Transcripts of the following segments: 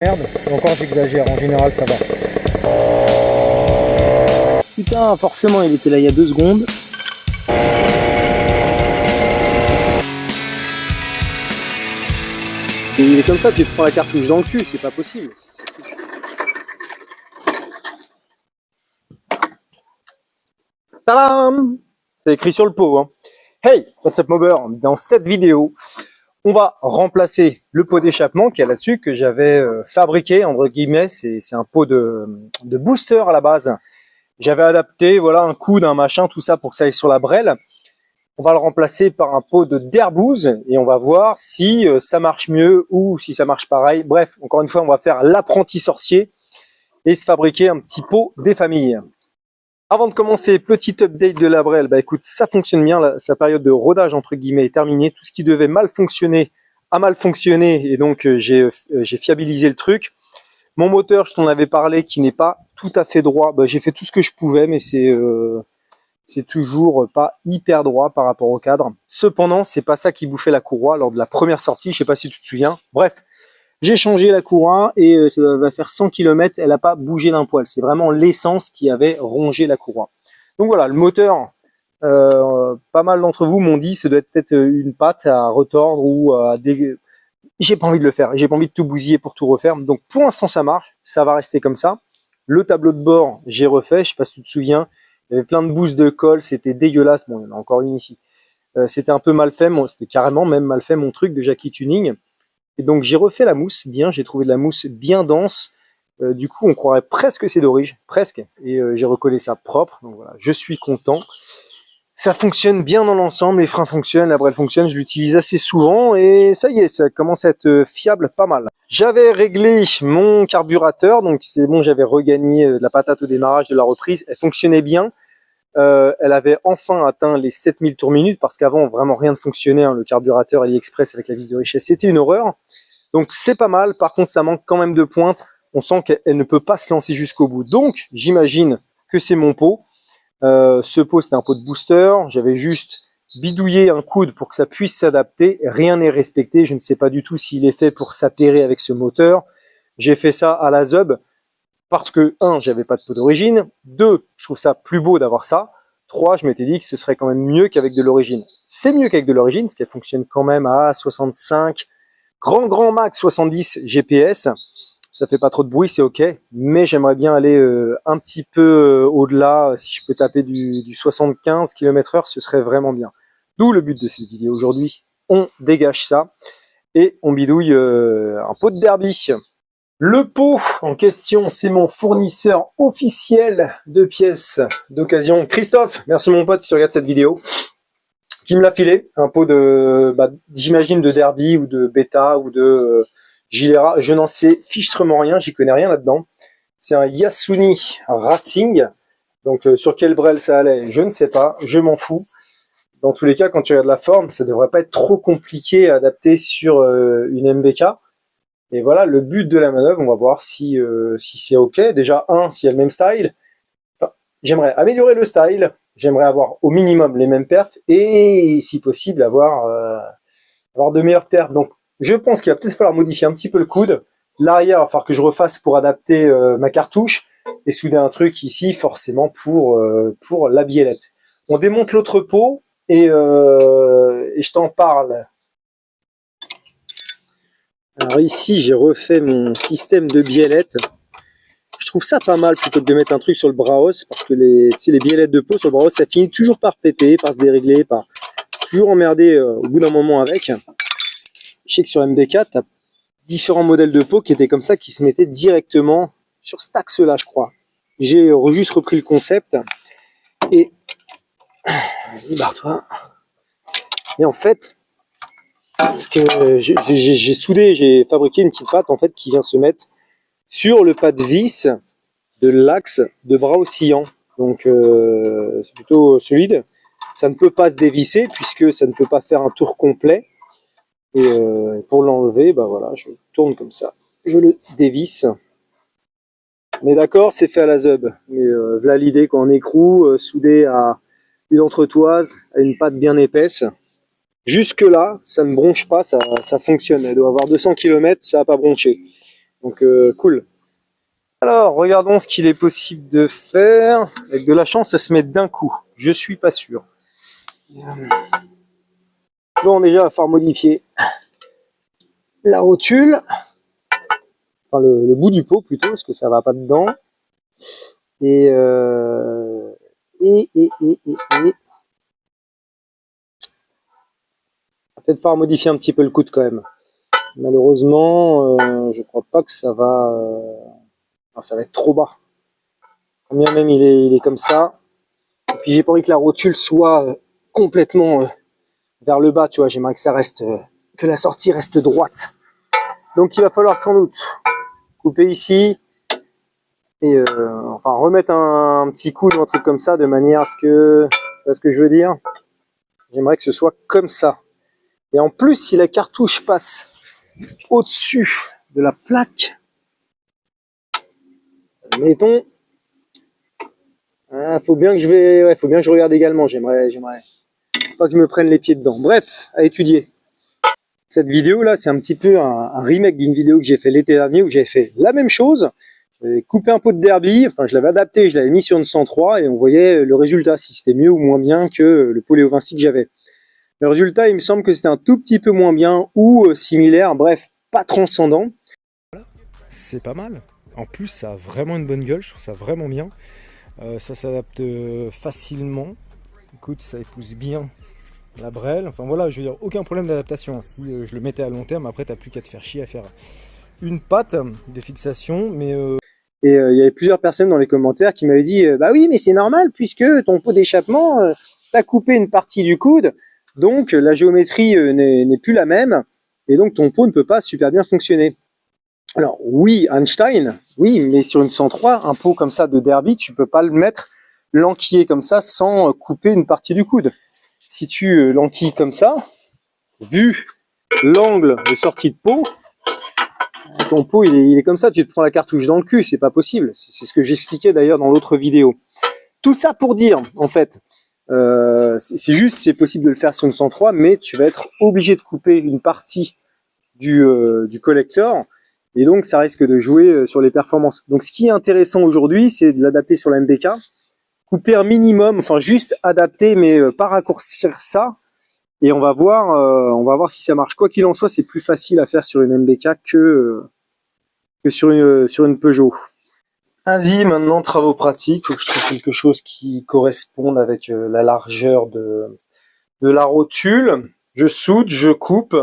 Merde, encore j'exagère, en général ça va. Putain, forcément il était là il y a 2 secondes. Et il est comme ça, tu te prends la cartouche dans le cul, c'est pas possible. Tadam! C'est écrit sur le pot. Hein. Hey, what's up Mobber? Dans cette vidéo, on va remplacer le pot d'échappement qui est là-dessus, que j'avais fabriqué, entre guillemets. C'est un pot de booster à la base. J'avais adapté, voilà, un coude, un machin, tout ça pour que ça aille sur la brelle. On va le remplacer par un pot de d'herbouze et on va voir si ça marche mieux ou si ça marche pareil. Bref, encore une fois, on va faire l'apprenti sorcier et se fabriquer un petit pot des familles. Avant de commencer, petit update de la brelle. Bah écoute, ça fonctionne bien. Sa période de rodage entre guillemets est terminée. Tout ce qui devait mal fonctionner a mal fonctionné et donc j'ai fiabilisé le truc. Mon moteur, je t'en avais parlé, qui n'est pas tout à fait droit. Bah, j'ai fait tout ce que je pouvais, mais c'est toujours pas hyper droit par rapport au cadre. Cependant, c'est pas ça qui bouffait la courroie lors de la première sortie. Je sais pas si tu te souviens. Bref, j'ai changé la courroie et ça va faire 100 km. Elle n'a pas bougé d'un poil. C'est vraiment l'essence qui avait rongé la courroie. Donc voilà, le moteur, pas mal d'entre vous m'ont dit ça doit être peut-être une patte à retordre ou à J'ai pas envie de le faire. J'ai pas envie de tout bousiller pour tout refaire. Donc pour l'instant, ça marche. Ça va rester comme ça. Le tableau de bord, j'ai refait. Je sais pas si tu te souviens. Il y avait plein de bouses de colle, c'était dégueulasse. Bon, il y en a encore une ici. C'était un peu mal fait, c'était carrément même mal fait mon truc de Jackie Tuning. Et donc j'ai refait la mousse bien, j'ai trouvé de la mousse bien dense. Du coup, on croirait presque que c'est d'origine, presque. Et j'ai recollé ça propre. Donc voilà, je suis content. Ça fonctionne bien dans l'ensemble, les freins fonctionnent, la brelle fonctionne, je l'utilise assez souvent et ça y est, ça commence à être fiable pas mal. J'avais réglé mon carburateur, donc c'est bon, j'avais regagné de la patate au démarrage de la reprise, elle fonctionnait bien. Elle avait enfin atteint les 7000 tours minute parce qu'avant vraiment rien ne fonctionnait, hein, le carburateur AliExpress avec la vis de richesse, c'était une horreur. Donc c'est pas mal, par contre ça manque quand même de pointe, on sent qu'elle ne peut pas se lancer jusqu'au bout. Donc j'imagine que c'est mon pot. Ce pot c'était un pot de booster, j'avais juste bidouillé un coude pour que ça puisse s'adapter, rien n'est respecté, je ne sais pas du tout s'il est fait pour s'appairer avec ce moteur. J'ai fait ça à la ZUB parce que 1, j'avais pas de pot d'origine, 2, je trouve ça plus beau d'avoir ça, 3, je m'étais dit que ce serait quand même mieux qu'avec de l'origine. C'est mieux qu'avec de l'origine parce qu'elle fonctionne quand même à 65, grand max 70 GPS. Ça fait pas trop de bruit, c'est ok, mais j'aimerais bien aller un petit peu au-delà. Si je peux taper du 75 km/h, ce serait vraiment bien. D'où le but de cette vidéo aujourd'hui. On dégage ça et on bidouille un pot de derby. Le pot en question, c'est mon fournisseur officiel de pièces d'occasion. Christophe, merci mon pote si tu regardes cette vidéo, qui me l'a filé. Un pot de, j'imagine de derby ou de bêta ou de... Gilera, je n'en sais fichtrement rien, j'y connais rien là-dedans. C'est un Yasuni Racing. Donc sur quelle brelle ça allait, je ne sais pas, je m'en fous. Dans tous les cas, quand tu regardes la forme, ça devrait pas être trop compliqué à adapter sur une MBK. Et voilà, le but de la manœuvre, on va voir si c'est ok. Déjà, s'il y a le même style. Enfin, j'aimerais améliorer le style, j'aimerais avoir au minimum les mêmes perfs et si possible avoir de meilleures perfs. Donc je pense qu'il va peut-être falloir modifier un petit peu le coude. L'arrière, il va falloir que je refasse pour adapter ma cartouche et souder un truc ici forcément pour la biellette. On démonte l'autre pot et je t'en parle. Alors ici, j'ai refait mon système de biellette. Je trouve ça pas mal plutôt que de mettre un truc sur le Braos parce que les biellettes de pot sur le Braos, ça finit toujours par péter, par se dérégler, par toujours emmerder au bout d'un moment avec. Je sais que sur MBK, tu as différents modèles de pots qui étaient comme ça, qui se mettaient directement sur cet axe-là, je crois. J'ai juste repris le concept et... Vas-y, barre-toi. Et en fait, parce que j'ai soudé, j'ai fabriqué une petite patte en fait qui vient se mettre sur le pas de vis de l'axe de bras oscillant. Donc c'est plutôt solide. Ça ne peut pas se dévisser puisque ça ne peut pas faire un tour complet. Et pour l'enlever, voilà, je tourne comme ça, je le dévisse. On est d'accord, c'est fait à la ZUB. Mais voilà l'idée qu'en écrou, soudé à une entretoise, à une patte bien épaisse. Jusque là, ça ne bronche pas, ça fonctionne. Elle doit avoir 200 km, ça n'a pas bronché. Donc cool. Alors, regardons ce qu'il est possible de faire. Avec de la chance, ça se met d'un coup. Je suis pas sûr. Bon, déjà, il va falloir modifier la rotule. Enfin, le bout du pot plutôt, parce que ça va pas dedans. Et peut-être falloir modifier un petit peu le coude quand même. Malheureusement, je crois pas que ça va... Enfin, ça va être trop bas. Combien même il est comme ça. Et puis j'ai pas envie que la rotule soit complètement vers le bas, tu vois. J'aimerais que ça reste, que la sortie reste droite. Donc il va falloir sans doute couper ici et enfin remettre un petit coude ou un truc comme ça de manière à ce que, tu vois ce que je veux dire. J'aimerais que ce soit comme ça. Et en plus, si la cartouche passe au-dessus de la plaque, mettons, faut bien que je regarde également. J'aimerais pas que je me prenne les pieds dedans. Bref, à étudier. Cette vidéo là, c'est un petit peu un remake d'une vidéo que j'ai fait l'été dernier où j'avais fait la même chose. J'avais coupé un pot de derby, enfin je l'avais adapté, je l'avais mis sur une 103 et on voyait le résultat, si c'était mieux ou moins bien que le pot Léo Vinci que j'avais. Le résultat, il me semble que c'était un tout petit peu moins bien ou similaire, bref, pas transcendant. C'est pas mal. En plus, ça a vraiment une bonne gueule, je trouve ça vraiment bien. Ça s'adapte facilement. Écoute, ça épouse bien la brelle. Enfin voilà, je veux dire, aucun problème d'adaptation. Si je le mettais à long terme, après, t'as plus qu'à te faire chier à faire une patte de fixation. Mais Et il y avait plusieurs personnes dans les commentaires qui m'avaient dit bah oui, mais c'est normal puisque ton pot d'échappement, t'as coupé une partie du coude, donc la géométrie n'est plus la même, et donc ton pot ne peut pas super bien fonctionner. Alors oui, Einstein, oui, mais sur une 103, un pot comme ça de derby, tu peux pas le mettre l'enquiller comme ça sans couper une partie du coude. Si tu l'enquilles comme ça, vu l'angle de sortie de pot, ton pot il est comme ça, tu te prends la cartouche dans le cul, c'est pas possible. C'est ce que j'expliquais d'ailleurs dans l'autre vidéo. Tout ça pour dire, en fait, c'est juste, c'est possible de le faire sur une 103, mais tu vas être obligé de couper une partie du collector, et donc ça risque de jouer sur les performances. Donc ce qui est intéressant aujourd'hui, c'est de l'adapter sur la MBK, couper un minimum, enfin juste adapter, mais pas raccourcir ça, et on va voir si ça marche. Quoi qu'il en soit, c'est plus facile à faire sur une MBK que sur une Peugeot. Vas-y, maintenant, travaux pratiques. Faut que je trouve quelque chose qui corresponde avec la largeur de la rotule. Je soude, je coupe.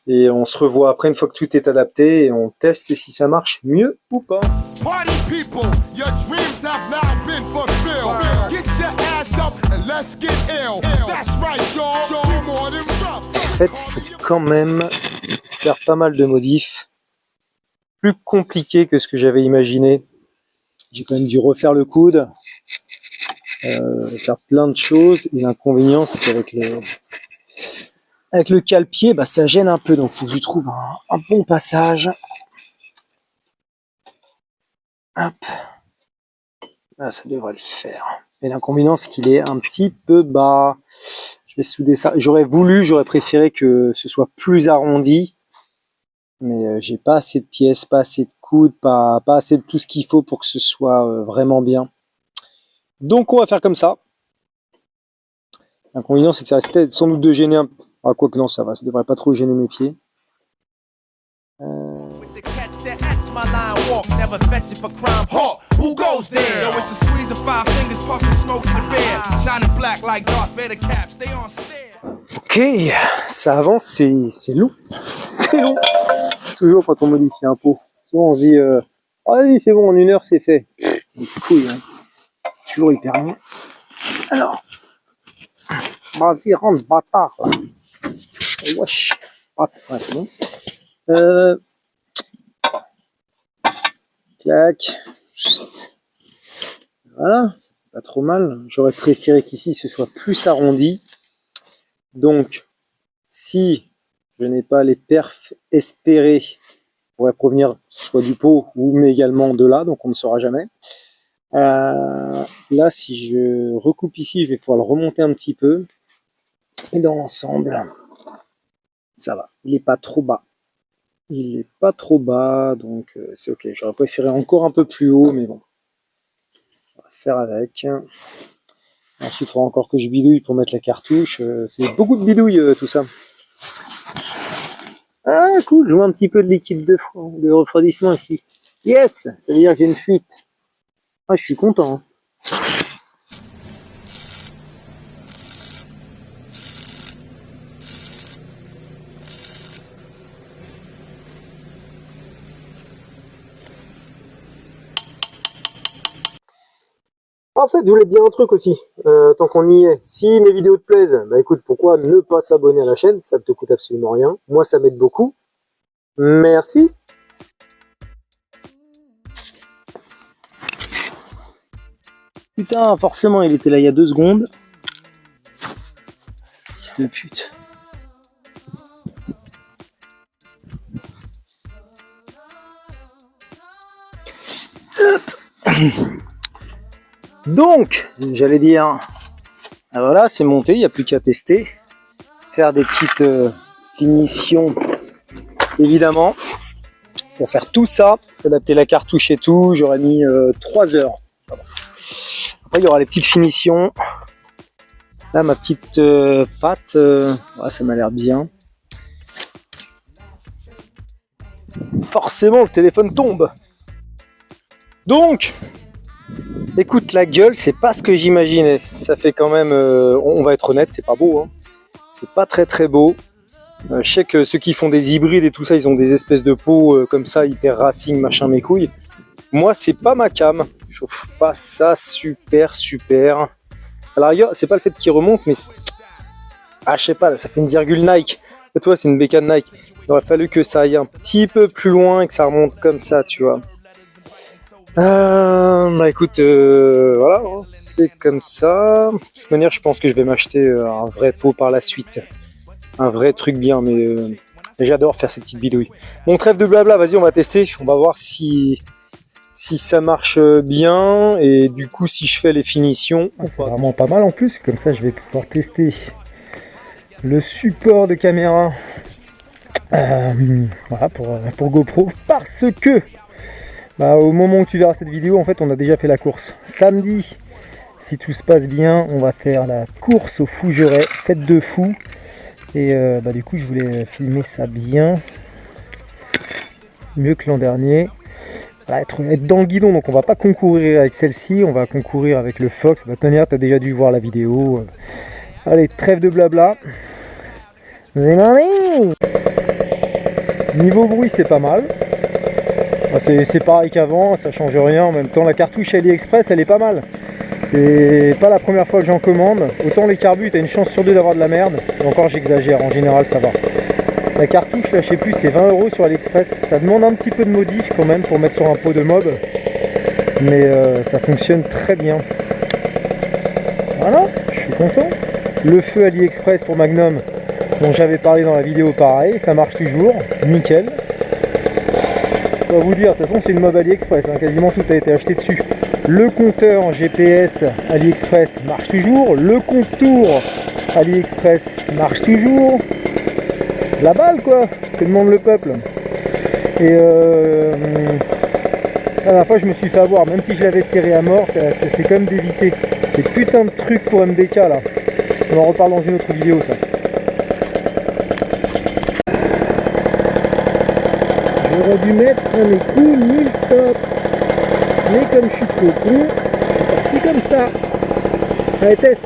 Et on se revoit après une fois que tout est adapté et on teste si ça marche mieux ou pas. Party people, your dreams have now been fulfilled. Get your ass up and let's get ill. That's right, y'all. We're more than rough. En fait, il faut quand même faire pas mal de modifs. Plus compliqué que ce que j'avais imaginé. J'ai quand même dû refaire le coude, faire plein de choses. Et l'inconvénient, c'est qu'avec le cale-pied, bah, ça gêne un peu. Donc, il faut que je trouve un bon passage. Hop. Là, ça devrait le faire. Et l'inconvénient, c'est qu'il est un petit peu bas. Je vais souder ça. J'aurais préféré que ce soit plus arrondi. Mais j'ai pas assez de pièces, pas assez de coudes, pas assez de tout ce qu'il faut pour que ce soit vraiment bien. Donc on va faire comme ça. L'inconvénient, c'est que ça risquait sans doute de gêner un peu. Ah, quoi que non, ça va, ça devrait pas trop gêner mes pieds. Ok, ça avance, c'est long. C'est long. Toujours quand on modifie un pot. Souvent on se dit oh, vas-y, c'est bon, en 1 heure c'est fait. Couille, hein. Toujours hyper long. Alors, vas-y, rentre, bâtard. Wesh. Ouais, c'est bon. Clac. Voilà, ça fait pas trop mal. J'aurais préféré qu'ici ce soit plus arrondi. Donc, si je n'ai pas les perfs espérés, ça pourrait provenir soit du pot ou mais également de là, donc on ne saura jamais. Là, si je recoupe ici, je vais pouvoir le remonter un petit peu. Et dans l'ensemble, ça va. Il n'est pas trop bas. il est pas trop bas, donc c'est ok. J'aurais préféré encore un peu plus haut, mais bon. On va faire avec. Ensuite, il faudra encore que je bidouille pour mettre la cartouche. C'est beaucoup de bidouille tout ça. Ah cool, je vois un petit peu de liquide de refroidissement ici. Yes, ça veut dire que j'ai une fuite. Ah, je suis content. Hein. En fait, je voulais te dire un truc aussi, tant qu'on y est. Si mes vidéos te plaisent, bah écoute, pourquoi ne pas s'abonner à la chaîne? Ça ne te coûte absolument rien. Moi, ça m'aide beaucoup. Merci. Putain, forcément, il était là il y a 2 secondes. Fils de pute. Donc, j'allais dire, ah voilà, c'est monté, il n'y a plus qu'à tester. Faire des petites finitions, évidemment. Pour faire tout ça, adapter la cartouche et tout, j'aurais mis 3 heures. Après, il y aura les petites finitions. Là, ma petite pâte, ouais, ça m'a l'air bien. Forcément, le téléphone tombe. Donc, écoute, la gueule, c'est pas ce que j'imaginais. Ça fait quand même, on va être honnête, c'est pas beau. Hein. C'est pas très très beau. Je sais que ceux qui font des hybrides et tout ça, ils ont des espèces de peaux comme ça, hyper racing, machin, mes couilles. Moi, c'est pas ma cam. Je trouve pas ça super. À la rigueur, c'est pas le fait qu'il remonte, mais ah, je sais pas, là, ça fait une virgule Nike. Toi, c'est une bécane Nike. Il aurait fallu que ça aille un petit peu plus loin et que ça remonte comme ça, tu vois. Bah écoute, voilà, hein, c'est comme ça. De toute manière, je pense que je vais m'acheter un vrai pot par la suite. Un vrai truc bien, mais j'adore faire ces petites bidouilles. Bon, trêve de blabla, vas-y, on va tester. On va voir si ça marche bien et du coup, si je fais les finitions. C'est vraiment pas mal en plus, comme ça, je vais pouvoir tester le support de caméra voilà, pour GoPro, parce que bah, au moment où tu verras cette vidéo, en fait, on a déjà fait la course. Samedi, si tout se passe bien, on va faire la course au Fougeray, fête de fou. Et bah, du coup, je voulais filmer ça bien, mieux que l'an dernier. Voilà, être dans le guidon, donc on va pas concourir avec celle-ci, on va concourir avec le Fox. De toute manière, tu as déjà dû voir la vidéo. Allez, trêve de blabla. Niveau bruit, c'est pas mal. C'est pareil qu'avant, ça change rien. En même temps, la cartouche AliExpress, elle est pas mal. C'est pas la première fois que j'en commande. Autant les carbus, t'as une chance sur 2 d'avoir de la merde. Et encore, j'exagère. En général, ça va. La cartouche, là, je sais plus, c'est 20 € sur AliExpress. Ça demande un petit peu de modif quand même pour mettre sur un pot de mob. Mais ça fonctionne très bien. Voilà, je suis content. Le feu AliExpress pour Magnum, dont j'avais parlé dans la vidéo, pareil. Ça marche toujours. Nickel. Je vais vous dire, de toute façon c'est une mob AliExpress, hein, quasiment tout a été acheté dessus. Le compteur en GPS AliExpress marche toujours, le contour AliExpress marche toujours. La balle quoi, que demande le peuple. Et la dernière fois je me suis fait avoir, même si je l'avais serré à mort, c'est quand même dévissé. C'est putain de truc pour MBK là. On en reparle dans une autre vidéo ça. J'aurais dû mettre un écrou 1000 stop. Mais comme je suis trop con, c'est comme ça. Allez, test.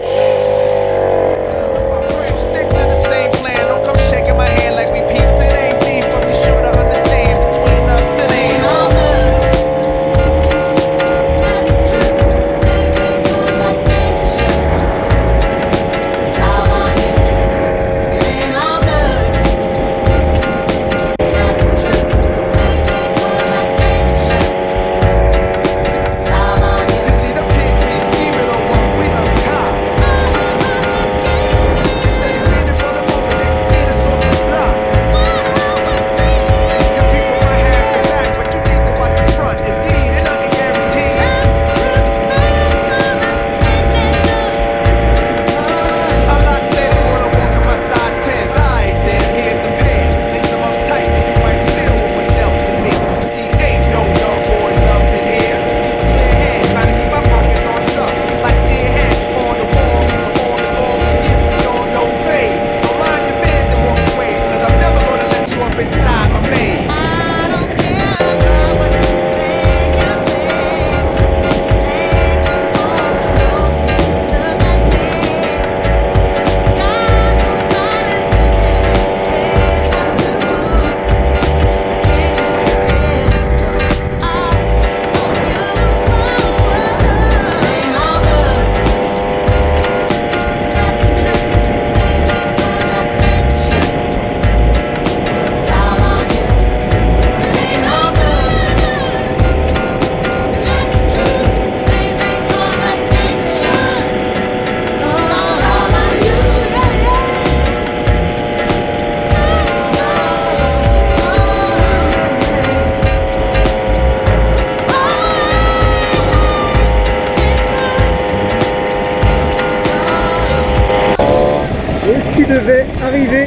vais arriver.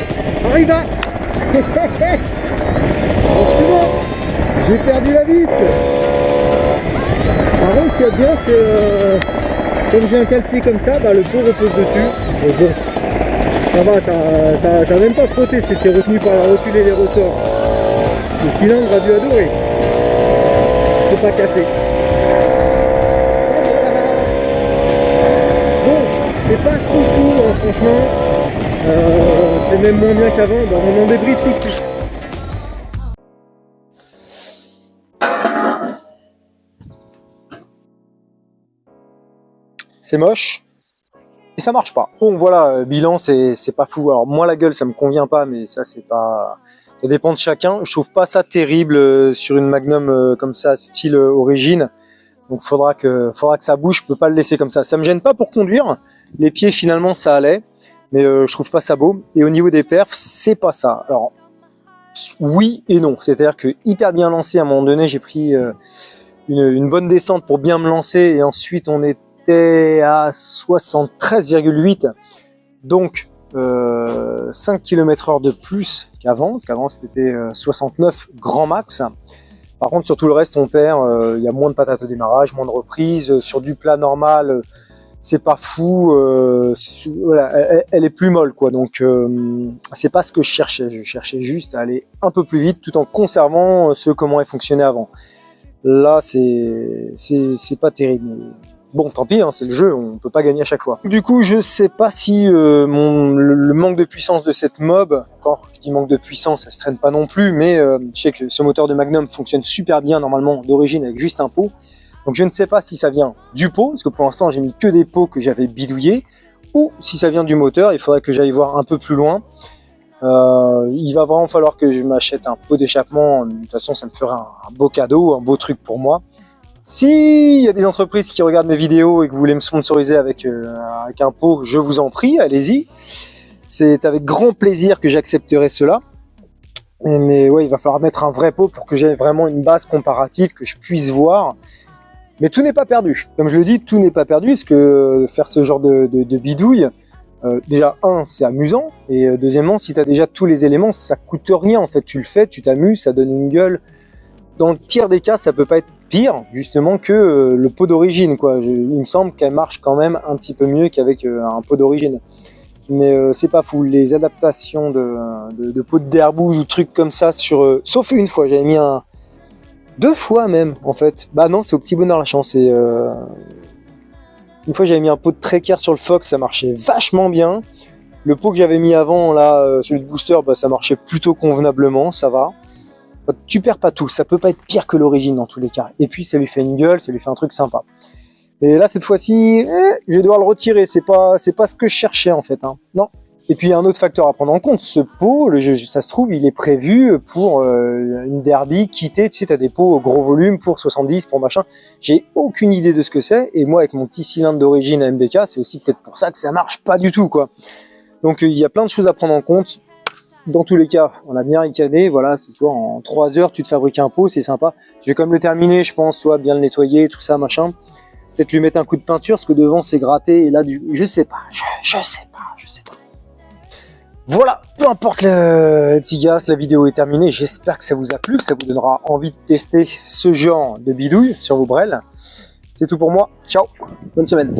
Arriva. Donc c'est bon, j'ai perdu la vis. Par contre, ce qu'il y a de bien, c'est comme j'ai un calpier comme ça, bah, le pot repose dessus. Donc bon, ça va, ça n'a même pas frotté, c'était retenu par la rotule et les ressorts. Le cylindre a dû adorer. C'est pas cassé. Bon, c'est pas trop fou, hein, franchement. C'est même moins bien qu'avant, bah, on en débride tout de suite. C'est moche et ça marche pas. Bon voilà, bilan c'est pas fou. Alors moi la gueule ça me convient pas, mais ça c'est pas, ça dépend de chacun. Je trouve pas ça terrible sur une Magnum comme ça style origine. Donc faudra que ça bouge. Je peux pas le laisser comme ça. Ça me gêne pas pour conduire. Les pieds finalement ça allait, mais je trouve pas ça beau. Et au niveau des perfs c'est pas ça. Alors oui et non. C'est-à-dire que hyper bien lancé à un moment donné, j'ai pris une bonne descente pour bien me lancer et ensuite on est à 73,8, donc 5 km/h de plus qu'avant, parce qu'avant c'était 69 grand max. Par contre sur tout le reste on perd, il y a moins de patates au démarrage, moins de reprises, sur du plat normal c'est pas fou, voilà, elle est plus molle quoi, donc c'est pas ce que je cherchais juste à aller un peu plus vite tout en conservant comment elle fonctionnait avant. Là c'est pas terrible. Bon, tant pis, hein, c'est le jeu, on peut pas gagner à chaque fois. Du coup, je sais pas si le manque de puissance de cette mob, encore, je dis manque de puissance, ça se traîne pas non plus, mais je sais que ce moteur de Magnum fonctionne super bien normalement d'origine avec juste un pot. Donc je ne sais pas si ça vient du pot, parce que pour l'instant j'ai mis que des pots que j'avais bidouillés, ou si ça vient du moteur, il faudrait que j'aille voir un peu plus loin. Il va vraiment falloir que je m'achète un pot d'échappement, de toute façon ça me fera un beau cadeau, un beau truc pour moi. S'il y a des entreprises qui regardent mes vidéos et que vous voulez me sponsoriser avec un pot, je vous en prie, allez-y. C'est avec grand plaisir que j'accepterai cela. Mais ouais, il va falloir mettre un vrai pot pour que j'aie vraiment une base comparative, que je puisse voir. Mais tout n'est pas perdu. Comme je le dis, tout n'est pas perdu, parce que faire ce genre de bidouille, déjà, c'est amusant. Et deuxièmement, si tu as déjà tous les éléments, ça coûte rien. En fait, tu le fais, tu t'amuses, ça donne une gueule. Dans le pire des cas, ça peut pas être pire, justement, que le pot d'origine, quoi. Il me semble qu'elle marche quand même un petit peu mieux qu'avec un pot d'origine. Mais c'est pas fou. Les adaptations de pots d'herbouze ou trucs comme ça sur... sauf une fois, j'avais mis deux fois même, en fait. Bah non, c'est au petit bonheur la chance. Et, une fois, j'avais mis un pot de Trekker sur le Fox, ça marchait vachement bien. Le pot que j'avais mis avant, là, celui de Booster, bah, ça marchait plutôt convenablement, ça va. Tu perds pas tout, ça peut pas être pire que l'origine dans tous les cas. Et puis ça lui fait une gueule, ça lui fait un truc sympa. Et là cette fois-ci, je vais devoir le retirer. C'est pas ce que je cherchais en fait. Hein. Non. Et puis il y a un autre facteur à prendre en compte. Ce pot, ça se trouve, il est prévu pour une derby quittée. Tu sais, t'as des pots au gros volume pour 70, pour machin. J'ai aucune idée de ce que c'est. Et moi, avec mon petit cylindre d'origine à MBK, c'est aussi peut-être pour ça que ça marche pas du tout, quoi. Donc il y a plein de choses à prendre en compte. Dans tous les cas, on a bien ricané, voilà, c'est toujours en 3 heures tu te fabriques un pot, c'est sympa. Je vais quand même le terminer, je pense, soit bien le nettoyer, tout ça, machin. Peut-être lui mettre un coup de peinture, parce que devant c'est gratté, et là, je sais pas, je sais pas. Voilà, peu importe le petit gars, la vidéo est terminée, j'espère que ça vous a plu, que ça vous donnera envie de tester ce genre de bidouille sur vos brels. C'est tout pour moi, ciao, bonne semaine.